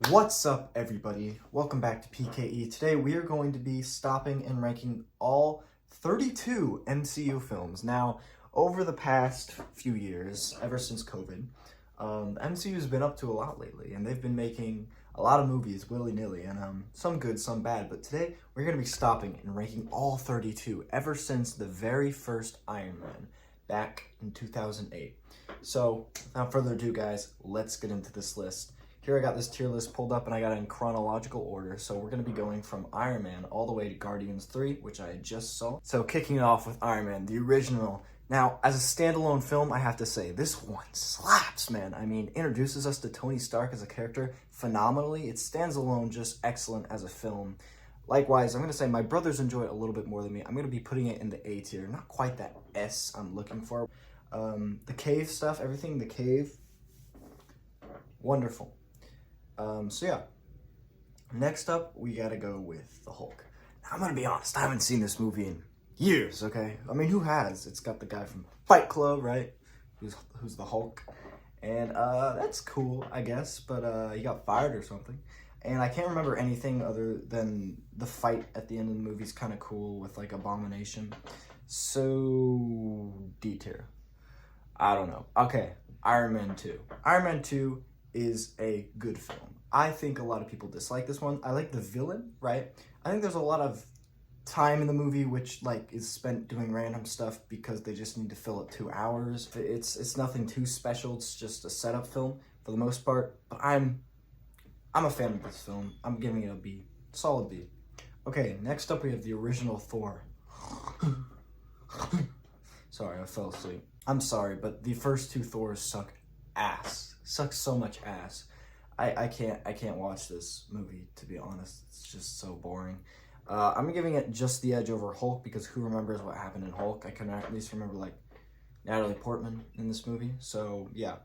What's up, everybody? Welcome back to PKE. Today we are going to be stopping and ranking all 32 MCU films. Now, over the past few years, ever since COVID, MCU has been up to a lot lately, and they've been making a lot of movies willy-nilly, and some good, some bad. But today we're going to be stopping and ranking all 32 ever since the very first Iron Man back in 2008. So, without further ado, guys, let's get into this list. Here I got this tier list pulled up and I got it in chronological order. So we're going to be going from Iron Man all the way to Guardians 3, which I just saw. So kicking it off with Iron Man, the original. Now, as a standalone film, I have to say, this one slaps, man. I mean, introduces us to Tony Stark as a character phenomenally. It stands alone just excellent as a film. Likewise, I'm going to say my brothers enjoy it a little bit more than me. I'm going to be putting it in the A tier. Not quite that S I'm looking for. The cave stuff, everything in the cave, wonderful. So yeah, next up, we gotta go with the Hulk. Now, I'm gonna be honest, I haven't seen this movie in years, okay? I mean, who has? It's got the guy from Fight Club, right? Who's the Hulk. And that's cool, I guess, but he got fired or something. And I can't remember anything other than the fight at the end of the movie is kind of cool with, like, Abomination. So, D tier. I don't know. Okay, Iron Man 2. Iron Man 2 is a good film. I think a lot of people dislike this one. I like the villain, right? I think there's a lot of time in the movie which like is spent doing random stuff because they just need to fill up 2 hours. It's nothing too special. It's just a setup film for the most part. But I'm a fan of this film. I'm giving it a B. Solid B. Okay, next up we have the original Thor. Sorry, I fell asleep. I'm sorry, but the first 2 Thors suck ass. Sucks so much ass. I can't watch this movie, to be honest. It's just so boring. I'm giving it just the edge over Hulk because who remembers what happened in Hulk? I can at least remember like Natalie Portman in this movie. So yeah,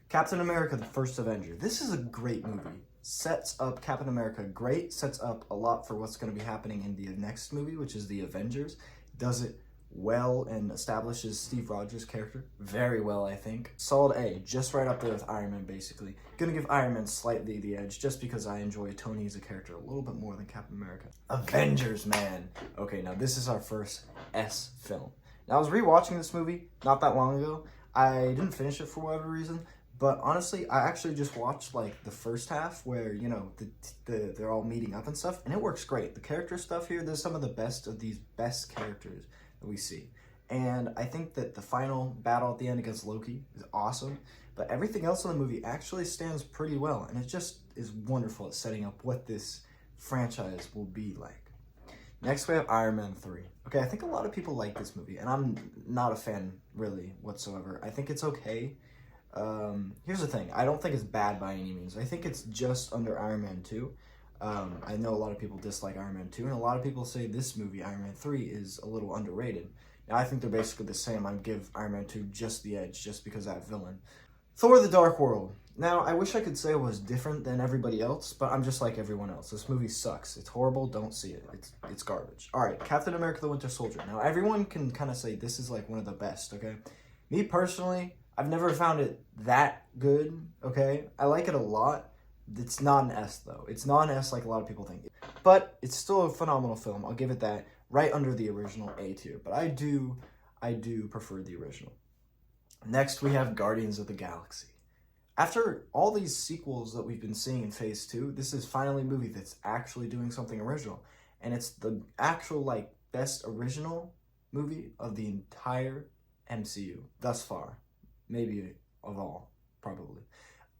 Captain America: The First Avenger. This is a great movie. Sets up Captain America great. Sets up a lot for what's going to be happening in the next movie, which is the Avengers. Does it well and establishes Steve Rogers' character very well, I think. Solid A, just right up there with Iron Man, basically. Gonna give Iron Man slightly the edge, just because I enjoy Tony as a character a little bit more than Captain America. Avengers, man. Okay, now this is our first S film. Now, I was rewatching this movie not that long ago. I didn't finish it for whatever reason, but honestly, I actually just watched like the first half where, you know, they're all meeting up and stuff, and it works great. The character stuff here, there's some of the best of these best characters that we see. And I think that the final battle at the end against Loki is awesome, but everything else in the movie actually stands pretty well, and it just is wonderful at setting up what this franchise will be like. Next we have Iron Man 3. Okay, I think a lot of people like this movie, and I'm not a fan really whatsoever. I think it's okay. Here's the thing, I don't think it's bad by any means. I think it's just under Iron Man 2. I know a lot of people dislike Iron Man 2, and a lot of people say this movie, Iron Man 3, is a little underrated. Now, I think they're basically the same. I'd give Iron Man 2 just the edge, just because of that villain. Thor: The Dark World. Now, I wish I could say it was different than everybody else, but I'm just like everyone else. This movie sucks. It's horrible. Don't see it. It's garbage. All right, Captain America: The Winter Soldier. Now, everyone can kind of say this is like one of the best, okay? Me, personally, I've never found it that good, okay? I like it a lot. It's not an S, though. It's not an S like a lot of people think. But it's still a phenomenal film. I'll give it that. Right under the original A tier. But I do prefer the original. Next, we have Guardians of the Galaxy. After all these sequels that we've been seeing in Phase 2, this is finally a movie that's actually doing something original. And it's the actual, like, best original movie of the entire MCU thus far. Maybe of all, probably.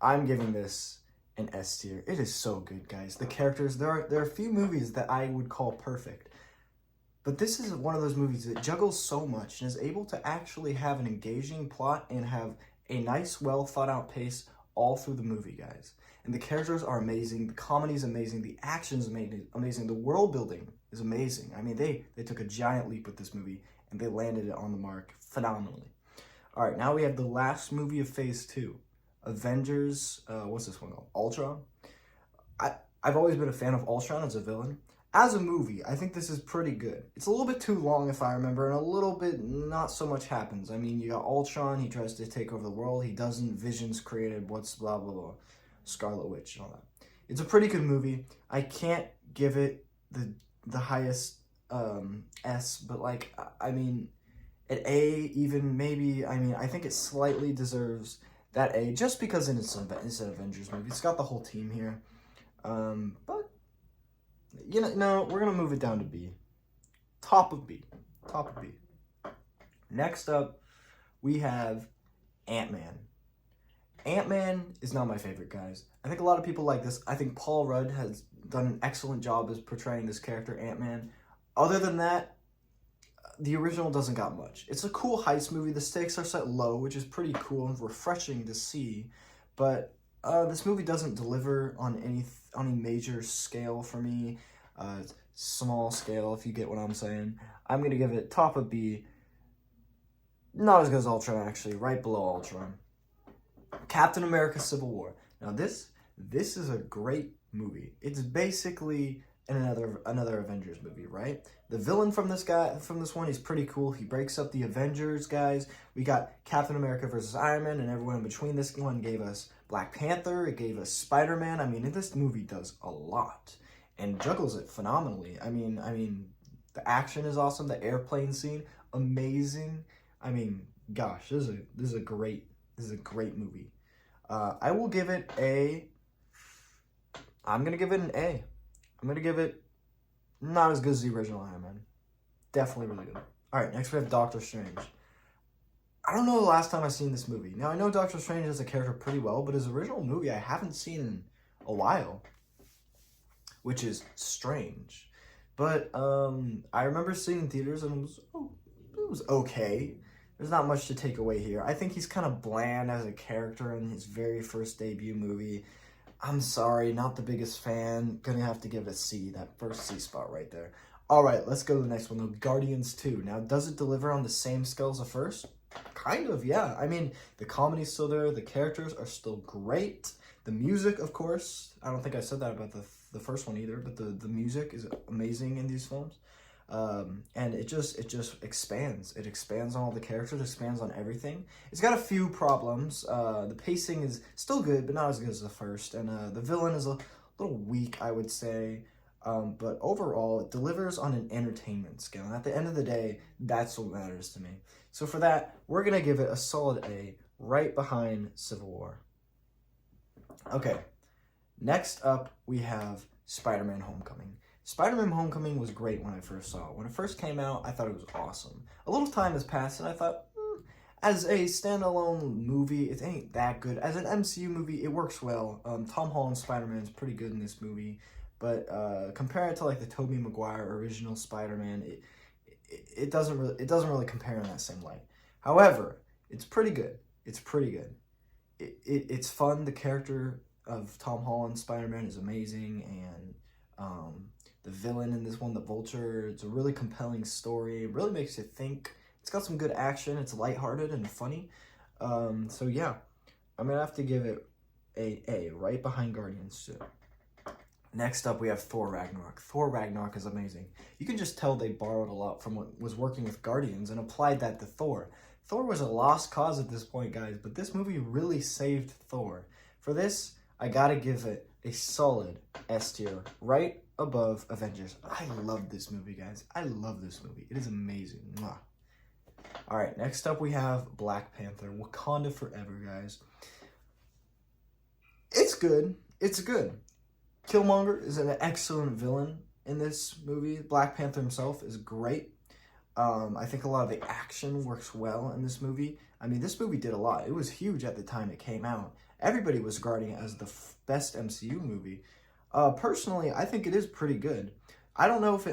I'm giving this an S tier. It is so good, guys. The characters, there are a few movies that I would call perfect, but this is one of those movies that juggles so much and is able to actually have an engaging plot and have a nice, well thought out pace all through the movie, guys. And the characters are amazing, the comedy is amazing, the action is amazing, the world building is amazing. I mean, they took a giant leap with this movie and they landed it on the mark phenomenally. All right, now we have the last movie of Phase 2. Avengers, what's this one called? Ultron. I've always been a fan of Ultron as a villain. As a movie, I think this is pretty good. It's a little bit too long if I remember, and a little bit not so much happens. I mean, you got Ultron, he tries to take over the world, he doesn't, Vision's created, what's blah blah blah, Scarlet Witch and all that. It's a pretty good movie. I can't give it the highest S, but like, I mean, at A, even maybe, I mean, I think it slightly deserves that A, just because it's an Avengers movie. It's got the whole team here. But, you know, no, we're going to move it down to B. Top of B. Top of B. Next up, we have AntMan. AntMan is not my favorite, guys. I think a lot of people like this. I think Paul Rudd has done an excellent job as portraying this character, Ant-Man. Other than that, the original doesn't got much. It's a cool heist movie. The stakes are set low, which is pretty cool and refreshing to see. But this movie doesn't deliver on any major scale for me. Small scale, if you get what I'm saying. I'm going to give it top of B. Not as good as Ultron, actually. Right below Ultron. Captain America Civil War. Now, this is a great movie. It's basically another Avengers movie, right? The villain from this one, he's pretty cool. He breaks up the Avengers, guys. We got Captain America versus Iron Man, and everyone in between. This one gave us Black Panther. It gave us Spider-Man. I mean, this movie does a lot and juggles it phenomenally. I mean, the action is awesome. The airplane scene, amazing. I mean, gosh, this is a great movie. I will give it I'm gonna give it an A. I'm gonna give it not as good as the original Iron Man. Definitely really good. All right, next we have Doctor Strange. I don't know the last time I've seen this movie. Now, I know Doctor Strange as a character pretty well, but his original movie I haven't seen in a while, which is strange. But I remember seeing in theaters, and it was okay. There's not much to take away here. I think he's kind of bland as a character in his very first debut movie. I'm sorry, not the biggest fan. Gonna have to give it a C, that first C spot right there. All right, let's go to the next one, though. Guardians 2. Now, does it deliver on the same scale as the first? Kind of, yeah. I mean, the comedy's still there. The characters are still great. The music, of course. I don't think I said that about the first one either, but the music is amazing in these films. And it just expands. It expands on all the characters, expands on everything. It's got a few problems. The pacing is still good, but not as good as the first. And the villain is a little weak, I would say. But overall, it delivers on an entertainment scale. And at the end of the day, that's what matters to me. So for that, we're going to give it a solid A, right behind Civil War. Okay, next up, we have Spider-Man Homecoming. Spider-Man Homecoming was great when I first saw it. When it first came out, I thought it was awesome. A little time has passed, and I thought, as a standalone movie, it ain't that good. As an MCU movie, it works well. Tom Holland's Spider-Man is pretty good in this movie, but compared to like the Tobey Maguire original Spider-Man, it doesn't really compare in that same light. However, it's pretty good. It's pretty good. It's fun. The character of Tom Holland's Spider-Man is amazing, and the villain in this one, the Vulture, it's a really compelling story. It really makes you think. It's got some good action. It's lighthearted and funny. So yeah, I'm going to have to give it A, right behind Guardians 2. Next up, we have Thor Ragnarok. Thor Ragnarok is amazing. You can just tell they borrowed a lot from what was working with Guardians and applied that to Thor. Thor was a lost cause at this point, guys, but this movie really saved Thor. For this, I got to give it a solid S tier, right above Avengers. I love this movie, guys. I love this movie. It is amazing. Mwah. All right, next up we have Black Panther, Wakanda Forever, guys. It's good. It's good. Killmonger is an excellent villain in this movie. Black Panther himself is great. I think a lot of the action works well in this movie. I mean, this movie did a lot. It was huge at the time it came out. Everybody was regarding it as the best MCU movie. Personally, I think it is pretty good. I don't know if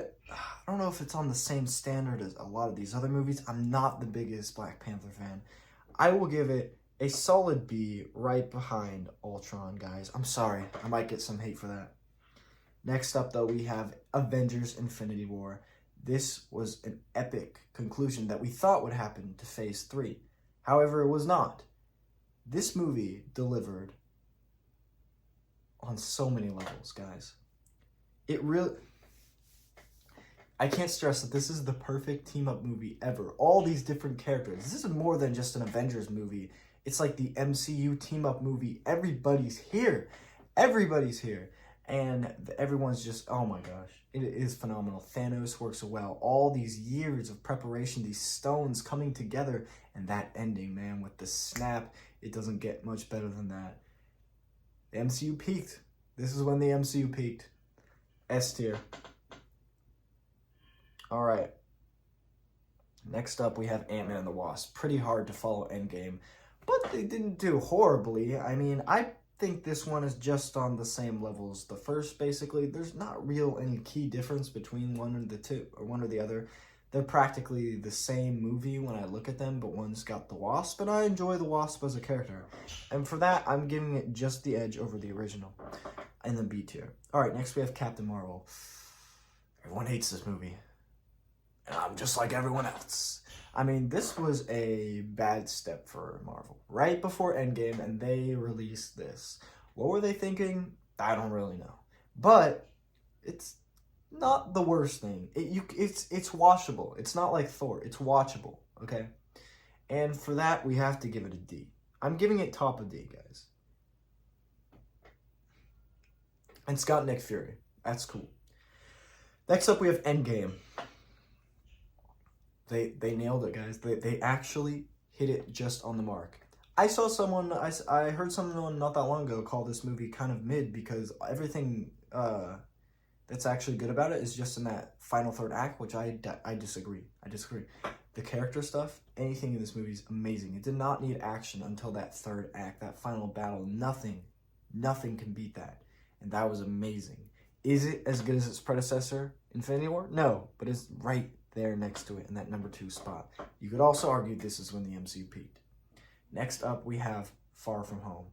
it's on the same standard as a lot of these other movies. I'm not the biggest Black Panther fan. I will give it a solid B, right behind Ultron, guys. I'm sorry. I might get some hate for that. Next up, though, we have Avengers Infinity War. This was an epic conclusion that we thought would happen to Phase 3. However, it was not. This movie delivered on so many levels, guys. I can't stress that this is the perfect team-up movie ever. All these different characters. This is more than just an Avengers movie. It's like the MCU team-up movie. Everybody's here. Everybody's here. And everyone's just, oh my gosh, it is phenomenal. Thanos works well. All these years of preparation, these stones coming together, and that ending, man, with the snap, it doesn't get much better than that. The MCU peaked. This is when the MCU peaked. S tier. All right. Next up, we have Ant-Man and the Wasp. Pretty hard to follow Endgame, but they didn't do horribly. I mean, I think this one is just on the same level as the first, basically. There's not real any key difference between one and the two, or one or the other. They're practically the same movie when I look at them, but one's got the Wasp, and I enjoy the Wasp as a character. And for that, I'm giving it just the edge over the original in the B tier. All right, next we have Captain Marvel. Everyone hates this movie, and I'm just like everyone else. I mean, this was a bad step for Marvel. Right before Endgame, and they released this. What were they thinking? I don't really know. But it's not the worst thing. It's watchable. It's not like Thor. It's watchable, okay? And for that, we have to give it a D. I'm giving it top of D, guys. And it's got Nick Fury. That's cool. Next up, we have Endgame. They nailed it, guys. They actually hit it just on the mark. I saw someone, I heard someone not that long ago call this movie kind of mid because everything that's actually good about it is just in that final third act, which I disagree. I disagree. The character stuff, anything in this movie is amazing. It did not need action until that third act, that final battle. Nothing can beat that. And that was amazing. Is it as good as its predecessor, Infinity War? No, but it's right there next to it in that number 2 spot. You could also argue this is when the MCU peaked. Next up, we have Far From Home.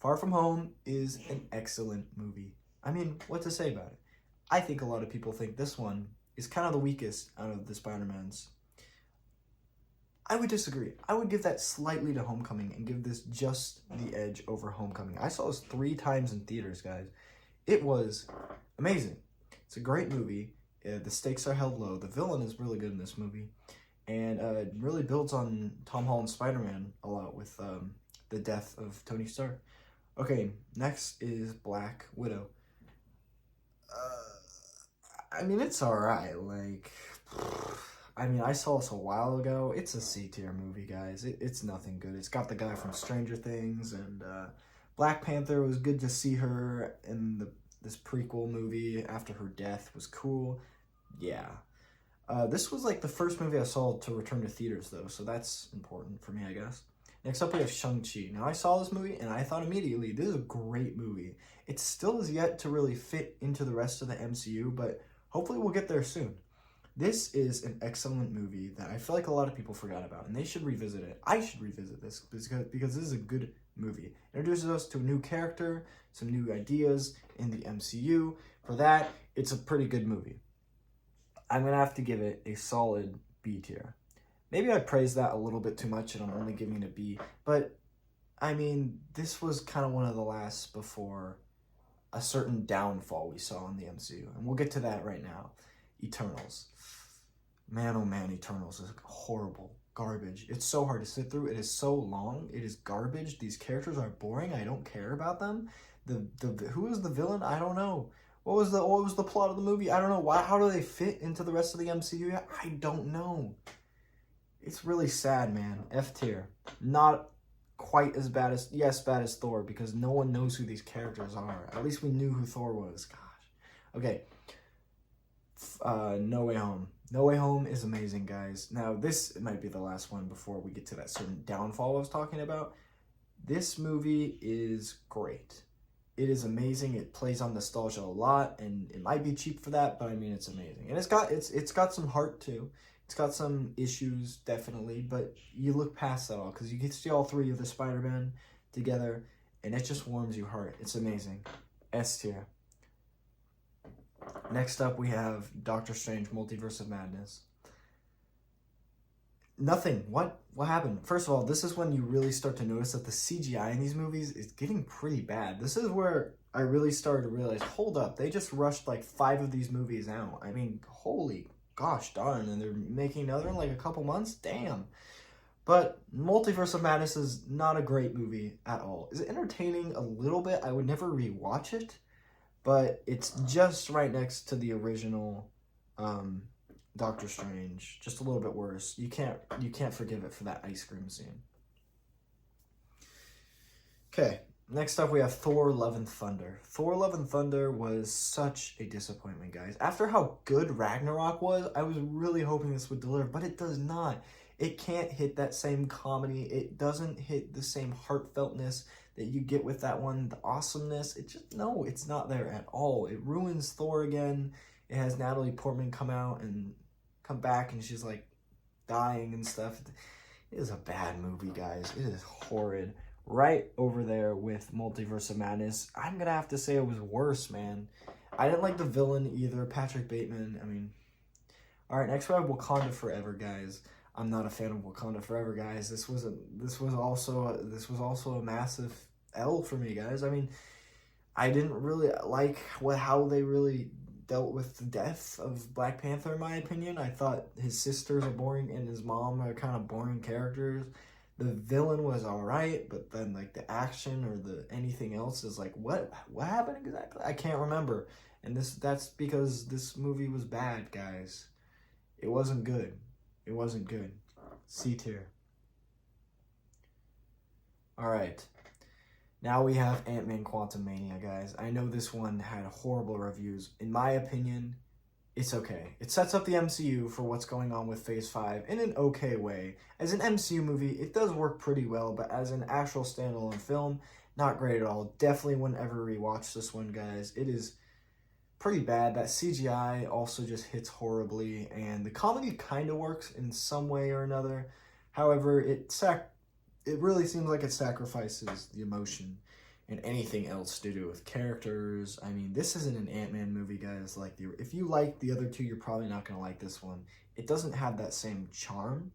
Far From Home is an excellent movie. I mean, what to say about it? I think a lot of people think this one is kind of the weakest out of the Spider-Mans. I would disagree. I would give that slightly to Homecoming and give this just the edge over Homecoming. I saw this 3 times in theaters, guys. It was amazing. It's a great movie. The stakes are held low. The villain is really good in this movie. And it really builds on Tom Holland's Spider-Man a lot with the death of Tony Stark. Okay, next is Black Widow. I mean, it's alright. Like, I mean, I saw this a while ago. It's a C-tier movie, guys. It's nothing good. It's got the guy from Stranger Things, and Black Panther was good to see her in this prequel movie after her death was cool. Yeah. This was like the first movie I saw to return to theaters, though, so that's important for me, I guess. Next up, we have Shang-Chi. Now, I saw this movie, and I thought immediately, this is a great movie. It still is yet to really fit into the rest of the MCU, but hopefully we'll get there soon. This is an excellent movie that I feel like a lot of people forgot about, and they should revisit it. I should revisit this because this is a good movie. It introduces us to a new character, some new ideas in the MCU. For that, it's a pretty good movie. I'm going to have to give it a solid B tier. Maybe I praised that a little bit too much and I'm only giving it a B, but I mean, this was kind of one of the last before a certain downfall we saw in the MCU, and we'll get to that right now. Eternals. Man, oh man, Eternals is horrible. Garbage. It's so hard to sit through. It is so long. It is garbage. These characters are boring. I don't care about them. Who is the villain? I don't know. What was the plot of the movie? I don't know. How do they fit into the rest of the MCU? I don't know. It's really sad, man. F tier. Not quite as bad as, bad as Thor, because no one knows who these characters are. At least we knew who Thor was. Gosh. Okay. No Way Home. No Way Home is amazing, guys. Now, this might be the last one before we get to that certain downfall I was talking about. This movie is great. It is amazing. It plays on nostalgia a lot, and it might be cheap for that, but I mean, it's amazing. And it's got some heart too. It's got some issues, definitely, but you look past that all because you get to see all 3 of the Spider-Man together, and it just warms your heart. It's amazing. S tier. Next up, we have Doctor Strange, Multiverse of Madness. Nothing. What happened? First of all, this is when you really start to notice that the CGI in these movies is getting pretty bad. This is where I really started to realize, hold up, they just rushed like 5 of these movies out. I mean, holy gosh darn, and they're making another in like a couple months? Damn. But Multiverse of Madness is not a great movie at all. Is it entertaining a little bit? I would never rewatch it, but it's just right next to the original Doctor Strange, just a little bit worse. You can't forgive it for that ice cream scene. Okay, next up we have Thor: Love and Thunder. Thor: Love and Thunder was such a disappointment, guys. After how good Ragnarok was, I was really hoping this would deliver, but it does not. It can't hit that same comedy. It doesn't hit the same heartfeltness that you get with that one. The awesomeness, no, it's not there at all. It ruins Thor again. It has Natalie Portman come back and she's like dying and stuff. It is a bad movie, guys. It is horrid. Right over there with Multiverse of Madness. I'm gonna have to say it was worse, man. I didn't like the villain either, Patrick Bateman. I mean, all right, next we have Wakanda Forever, guys. I'm not a fan of Wakanda Forever, guys. This was also a massive L for me, guys. I mean, I didn't really like how they really dealt with the death of Black Panther, in my opinion. I thought his sisters are boring and his mom are kind of boring characters. The villain was all right, but then like the action or the anything else is like, what happened exactly? I can't remember. And that's because this movie was bad, guys. It wasn't good. It wasn't good. C tier. All right. Now we have Ant-Man Quantumania, guys. I know this one had horrible reviews. In my opinion, it's okay. It sets up the MCU for what's going on with Phase 5 in an okay way. As an MCU movie, it does work pretty well, but as an actual standalone film, not great at all. Definitely wouldn't ever rewatch this one, guys. It is pretty bad. That CGI also just hits horribly, and the comedy kind of works in some way or another. However, it really seems like it sacrifices the emotion and anything else to do with characters. I mean, this isn't an Ant-Man movie, guys. If you like the other two, you're probably not going to like this one. It doesn't have that same charm.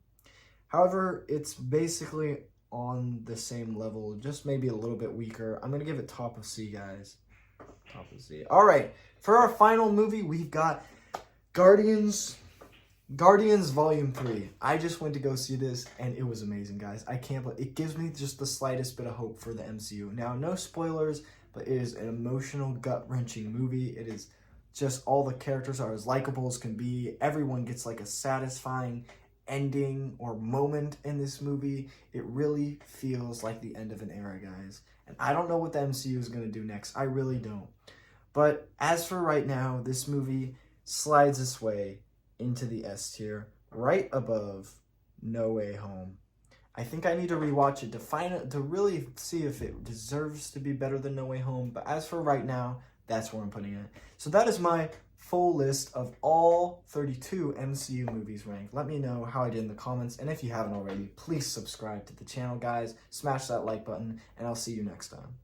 However, it's basically on the same level, just maybe a little bit weaker. I'm going to give it top of C, guys. Top of C. All right, for our final movie, we've got Guardians Volume 3. I just went to go see this, and it was amazing, guys. I can't believe it. Gives me just the slightest bit of hope for the MCU. Now, no spoilers, but it is an emotional, gut-wrenching movie. It is just all the characters are as likable as can be. Everyone gets like a satisfying ending or moment in this movie. It really feels like the end of an era, guys. And I don't know what the MCU is going to do next. I really don't. But as for right now, this movie slides its way into the S tier, right above No Way Home. I think I need to rewatch it to really see if it deserves to be better than No Way Home. But as for right now, that's where I'm putting it. So that is my full list of all 32 MCU movies ranked. Let me know how I did in the comments. And if you haven't already, please subscribe to the channel, guys. Smash that like button, and I'll see you next time.